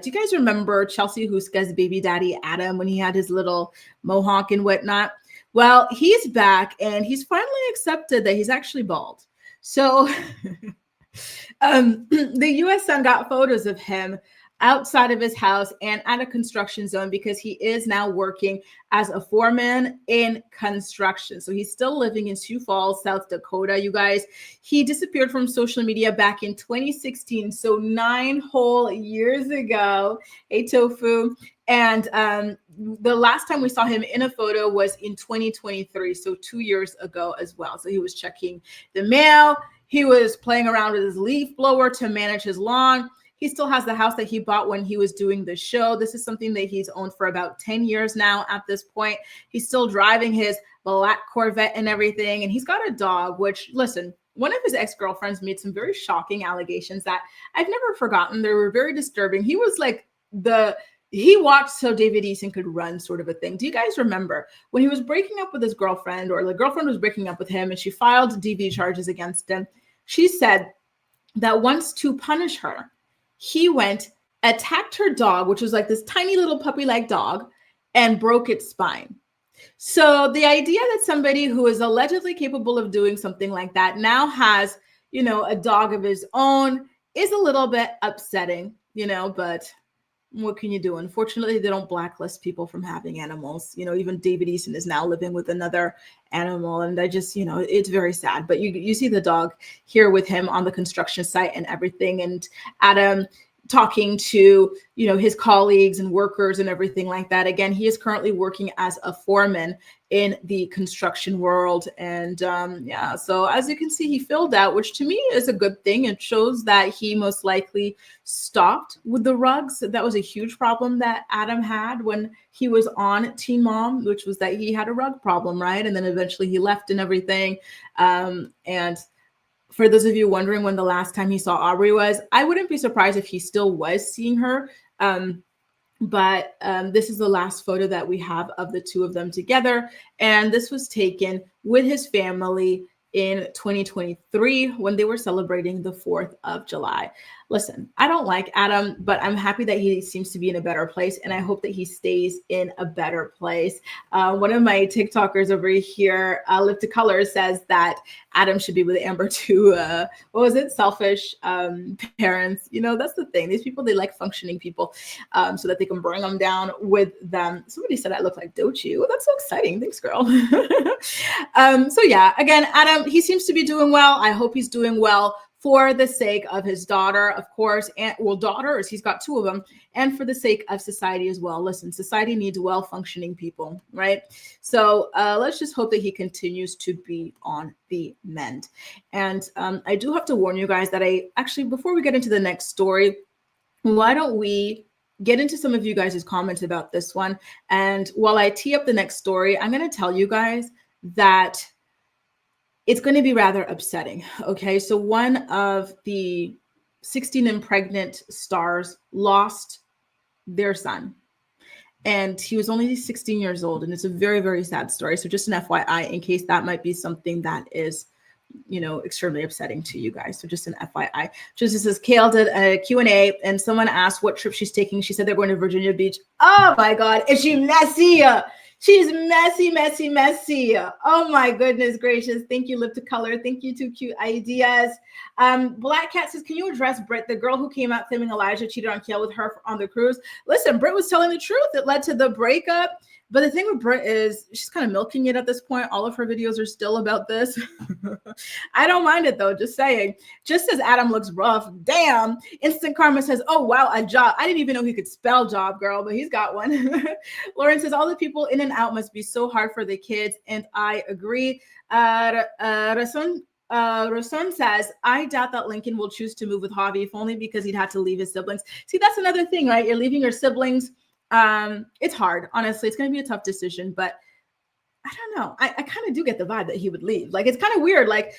Do you guys remember Chelsea Huska's baby daddy, Adam, when he had his little mohawk and whatnot? Well, he's back and he's finally accepted that he's actually bald. So the U.S. Sun got photos of him outside of his house and at a construction zone because he is now working as a foreman in construction. So he's still living in Sioux Falls, South Dakota, you guys. He disappeared from social media back in 2016, so 9 whole years ago. Hey, Tofu. And the last time we saw him in a photo was in 2023, so 2 years ago as well. So he was checking the mail. He was playing around with his leaf blower to manage his lawn. He still has the house that he bought when he was doing the show. This is something that he's owned for about 10 years now at this point. He's still driving his black Corvette and everything. And he's got a dog, which, listen, one of his ex-girlfriends made some very shocking allegations that I've never forgotten. They were very disturbing. He was like he watched so David Eason could run sort of a thing. Do you guys remember when he was breaking up with his girlfriend, or the girlfriend was breaking up with him and she filed DV charges against him? She said that once, to punish her, he went, attacked her dog, which was like this tiny little puppy-like dog, and broke its spine. So the idea that somebody who is allegedly capable of doing something like that now has, a dog of his own is a little bit upsetting, but what can you do? Unfortunately, they don't blacklist people from having animals. Even David Eason is now living with another animal. And I just, it's very sad. But you see the dog here with him on the construction site and everything. And Adam talking to, his colleagues and workers and everything like that. Again, he is currently working as a foreman in the construction world. And so as you can see, he filled out, which to me is a good thing. It shows that he most likely stopped with the rugs. That was a huge problem that Adam had when he was on Teen Mom, which was that he had a rug problem, right? And then eventually he left and everything. And for those of you wondering when the last time he saw Aubrey was, I wouldn't be surprised if he still was seeing her. But this is the last photo that we have of the two of them together. And this was taken with his family in 2023 when they were celebrating the 4th of July. Listen, I don't like Adam, but I'm happy that he seems to be in a better place. And I hope that he stays in a better place. One of my TikTokers over here, Live to Color, says that Adam should be with Amber too. What was it? Selfish parents. That's the thing. These people, they like functioning people so that they can bring them down with them. Somebody said I look like Dochi. Well, that's so exciting. Thanks, girl. So yeah, again, Adam, he seems to be doing well. I hope he's doing well for the sake of his daughter, of course, and daughters, he's got 2 of them, and for the sake of society as well. Listen, society needs well-functioning people, right? So let's just hope that he continues to be on the mend. And I do have to warn you guys that before we get into the next story, why don't we get into some of you guys' comments about this one? And while I tee up the next story, I'm going to tell you guys that it's going to be rather upsetting. Okay. So one of the 16 and pregnant stars lost their son, and he was only 16 years old. And it's a very, very sad story. So just an FYI, in case that might be something that is, extremely upsetting to you guys. So just an FYI. Just says, Kale did a Q&A and someone asked what trip she's taking. She said they're going to Virginia Beach. Oh my God. Is she messy? She's messy, messy, messy. Oh my goodness gracious. Thank you, Live to Color. Thank you, 2 cute ideas. Black Cat says, can you address Britt, the girl who came out claiming Elijah cheated on Kale with her on the cruise? Listen, Britt was telling the truth. It led to the breakup. But the thing with Britt is she's kind of milking it at this point. All of her videos are still about this. I don't mind it though, just saying. Just as Adam looks rough, damn. Instant Karma says, oh wow, a job. I didn't even know he could spell job, girl, but he's got one. Lauren says, all the people in and out must be so hard for the kids. And I agree. Rason says, I doubt that Lincoln will choose to move with Javi, if only because he'd have to leave his siblings. See, that's another thing, right? You're leaving your siblings. It's hard, honestly. It's going to be a tough decision, but I don't know. I kind of do get the vibe that he would leave. Like, it's kind of weird. Like,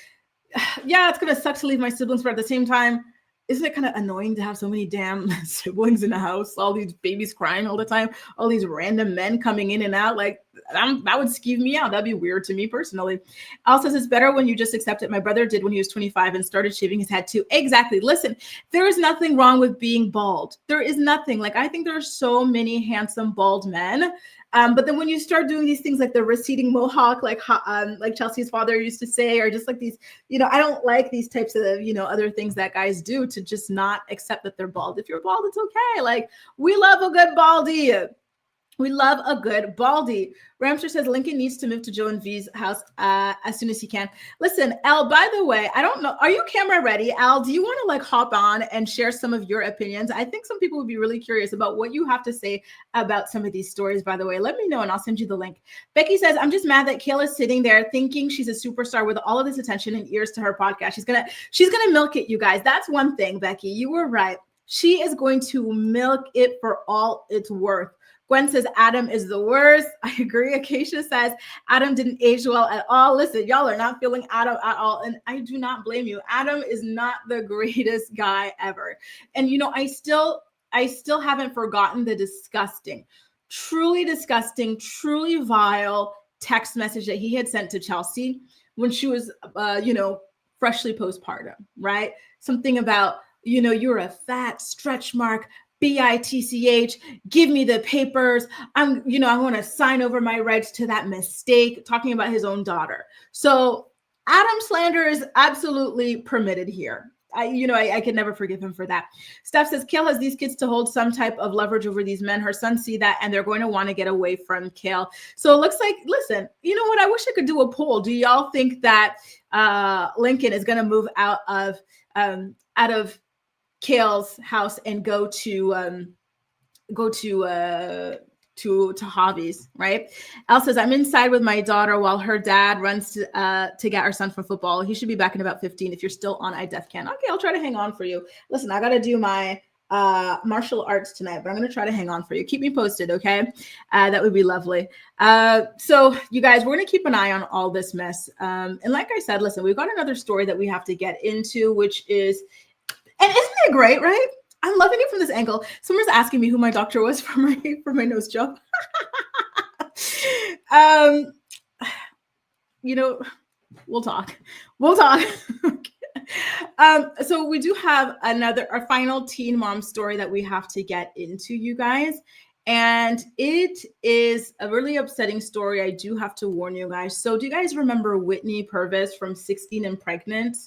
yeah, it's going to suck to leave my siblings, but at the same time, isn't it kind of annoying to have so many damn siblings in the house, all these babies crying all the time, all these random men coming in and out? Like, that would skeeve me out. That'd be weird to me personally. Al says, it's better when you just accept it. My brother did when he was 25 and started shaving his head too. Exactly. Listen, there is nothing wrong with being bald. There is nothing. Like, I think there are so many handsome bald men. But then when you start doing these things like the receding mohawk, like Chelsea's father used to say, or just like these, I don't like these types of, other things that guys do to just not accept that they're bald. If you're bald, it's okay. Like, we love a good baldy. We love a good baldy. Ramster says Lincoln needs to move to Joe and V's house as soon as he can. Listen, Al, by the way, I don't know. Are you camera ready? Al, do you want to like hop on and share some of your opinions? I think some people would be really curious about what you have to say about some of these stories, by the way. Let me know and I'll send you the link. Becky says, I'm just mad that Kayla's sitting there thinking she's a superstar with all of this attention and ears to her podcast. She's gonna milk it, you guys. That's one thing, Becky. You were right. She is going to milk it for all it's worth. Gwen says Adam is the worst. I agree. Acacia says Adam didn't age well at all. Listen, y'all are not feeling Adam at all. And I do not blame you. Adam is not the greatest guy ever. And, I still haven't forgotten the truly disgusting, truly vile text message that he had sent to Chelsea when she was, freshly postpartum, right? Something about, you're a fat stretch mark, BITCH, give me the papers. I'm going to sign over my rights to that mistake, talking about his own daughter. So Adam slander is absolutely permitted here. I could never forgive him for that. Steph says, Kale has these kids to hold some type of leverage over these men. Her sons see that, and they're going to want to get away from Kale. So it looks like, listen, you know what? I wish I could do a poll. Do y'all think that Lincoln is going to move out of Kale's house and go to Javi's, right? Elle says, I'm inside with my daughter while her dad runs to get our son from football. He should be back in about 15. If you're still on iDefCan. Okay, I'll try to hang on for you. Listen, I got to do my martial arts tonight, but I'm going to try to hang on for you. Keep me posted, okay? That would be lovely. So you guys, we're going to keep an eye on all this mess. And like I said, listen, we've got another story that we have to get into, which is, and isn't it great, right? I'm loving it from this angle. Someone's asking me who my doctor was for my nose job. We'll talk. So we do have our final teen mom story that we have to get into, you guys. And it is a really upsetting story. I do have to warn you guys. So do you guys remember Whitney Purvis from 16 and Pregnant?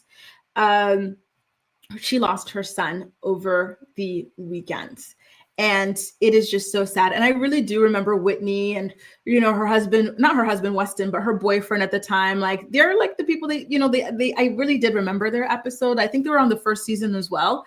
She lost her son over the weekends. And it is just so sad. And I really do remember Whitney and, her husband, not her husband, Weston, but her boyfriend at the time. Like, they're like the people that, I really did remember their episode. I think they were on the first season as well.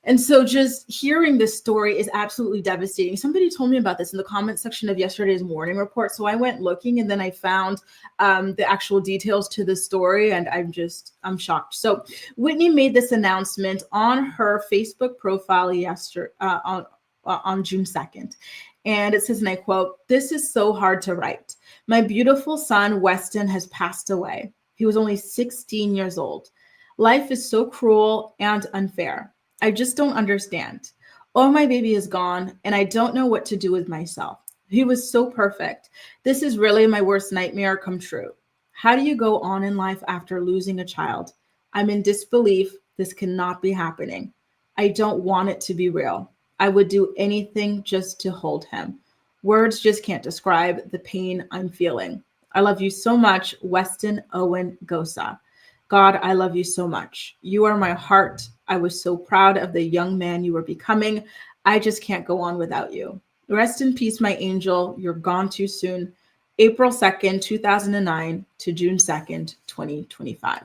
And so just hearing this story is absolutely devastating. Somebody told me about this in the comment section of yesterday's morning report. So I went looking and then I found the actual details to the story, and I'm shocked. So Whitney made this announcement on her Facebook profile yesterday, on June 2nd. And it says, and I quote, "This is so hard to write. My beautiful son, Weston, has passed away. He was only 16 years old. Life is so cruel and unfair. I just don't understand. Oh, my baby is gone, and I don't know what to do with myself. He was so perfect. This is really my worst nightmare come true. How do you go on in life after losing a child? I'm in disbelief. This cannot be happening. I don't want it to be real. I would do anything just to hold him. Words just can't describe the pain I'm feeling. I love you so much, Weston Owen Gosa. God, I love you so much. You are my heart. I was so proud of the young man you were becoming. I just can't go on without you. Rest in peace, my angel. You're gone too soon. April 2nd, 2009 to June 2nd, 2025.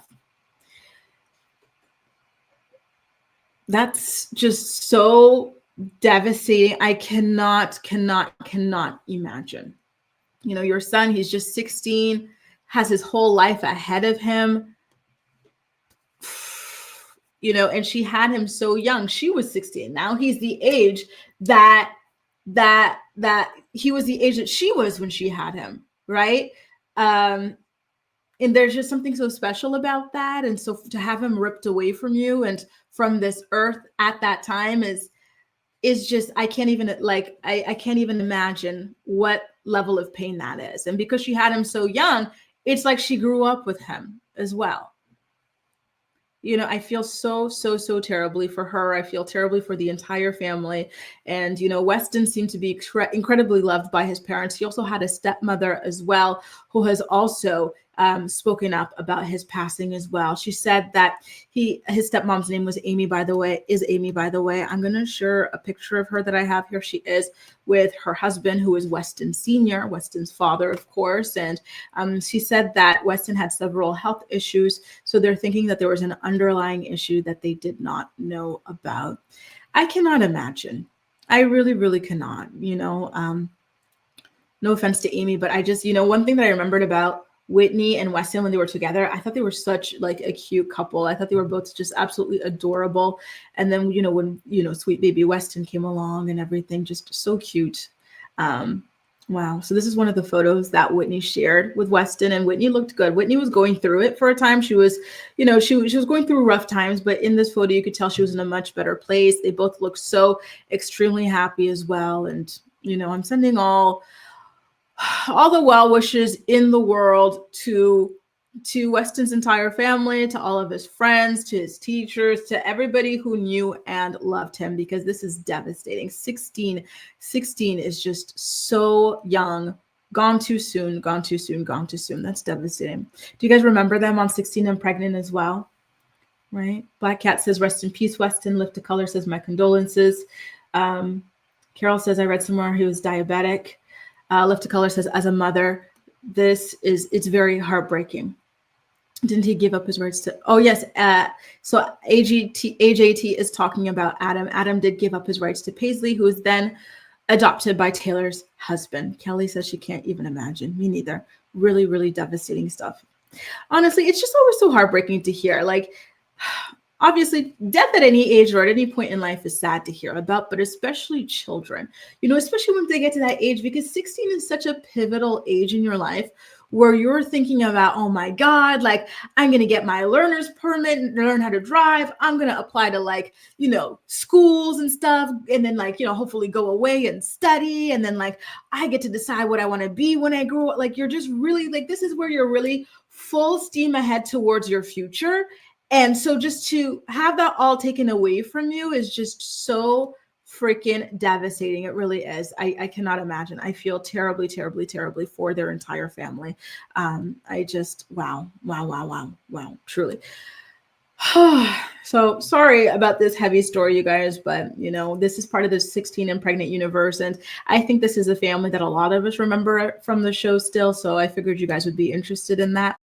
That's just so devastating. I cannot imagine. Your son, he's just 16, has his whole life ahead of him. And she had him so young. She was 16. Now he's the age that he was the age that she was when she had him, right? And there's just something so special about that. And so to have him ripped away from you and from this earth at that time is just, I can't even, like, I can't even imagine what level of pain that is. And because she had him so young, it's like she grew up with him as well. You know, I feel so terribly for her. I feel terribly for the entire family. And, you know, Weston seemed to be incredibly loved by his parents. He also had a stepmother as well, who has also spoken up about his passing as well. She said that his stepmom's name was Amy, by the way, is Amy, by the way. I'm going to share a picture of her that I have here. She is with her husband, who is Weston Sr., Weston's father, of course. And she said that Weston had several health issues. So they're thinking that there was an underlying issue that they did not know about. I cannot imagine. I really cannot, you know. No offense to Amy, but I just, you know, one thing that I remembered about Whitney and Weston when they were together, I thought they were such like a cute couple. I thought they were both just absolutely adorable. And then, you know, when, you know, sweet baby Weston came along and everything, just so cute. Wow. So this is one of the photos that Whitney shared with Weston, and Whitney looked good. Whitney was going through it for a time. She was, you know, she was going through rough times, but in this photo, you could tell she was in a much better place. They both look so extremely happy as well. And, you know, I'm sending all the well wishes in the world to Weston's entire family, to all of his friends, to his teachers, to everybody who knew and loved him, because this is devastating. 16 is just so young. Gone too soon, gone too soon, gone too soon. That's devastating. Do you guys remember them on 16 and Pregnant as well? Right? Black Cat says, rest in peace, Weston. Lift the Color says, my condolences. Carol says, I read somewhere he was diabetic. Lift a Color says, as a mother, it's very heartbreaking. Didn't he give up his rights to? Oh, yes. So AJT is talking about Adam. Adam did give up his rights to Paisley, who was then adopted by Taylor's husband. Kelly says she can't even imagine. Me neither. Really devastating stuff. Honestly, it's just always so heartbreaking to hear. Like, obviously, death at any age or at any point in life is sad to hear about, but especially children, you know, especially when they get to that age, because 16 is such a pivotal age in your life where you're thinking about, oh my God, like I'm going to get my learner's permit and learn how to drive. I'm going to apply to, like, you know, schools and stuff. And then, like, you know, hopefully go away and study. And then, like, I get to decide what I want to be when I grow up. Like, you're just really, like, this is where you're really full steam ahead towards your future. And so just to have that all taken away from you is just so freaking devastating. It really is. I cannot imagine. I feel terribly for their entire family. I just, wow, truly. So sorry about this heavy story, you guys, but, you know, this is part of the 16 and Pregnant universe. And I think this is a family that a lot of us remember from the show still. So I figured you guys would be interested in that.